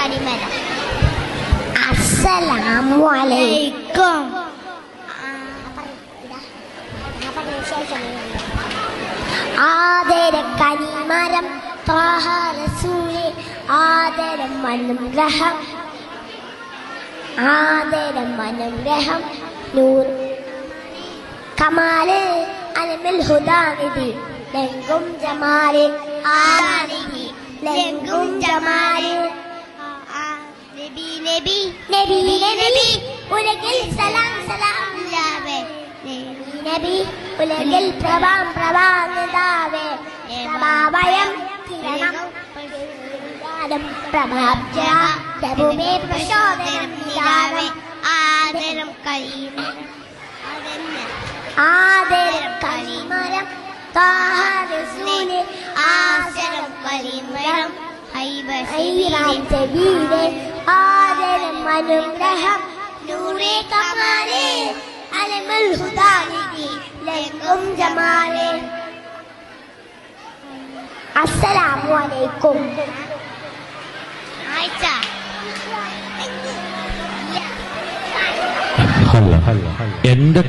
കനിമരം. അസ്സലാമു അലൈക്കും. ആദര കനിമരം ത്വാഹ റസൂലേ ആദരം അനുഗ്രഹം ആദരം അനുഗ്രഹം നൂർ കമാല് അലമിൽ ഹുദാനിധി ലംഘും ജമാല് ആദാനിധി ലംഘും ജമാല് നബി നബി നബി നബി ഉലകിൽ സലാം സലാം ലാവേ നബി നബി ഉലകിൽ പ്രഭാം പ്രഭാനിതാവേ പ്രഭാവയം കിരണം പ്രഭാബ്ജ പ്രഭുമേ പ്രചോദനം നിലാവേ ആദരം കരീമരം ആദരം കരീമരം ത്വാഹ റസൂലേ ആദരം കരീമരം ഹൈബീരേ ആദരം അനുഗ്രഹം നൂറേ കമാലേ അലമുൽ ഹുദാനിധി ലംഘും ജമാലേ. അസ്സലാമു അലൈക്കും. എന്റെ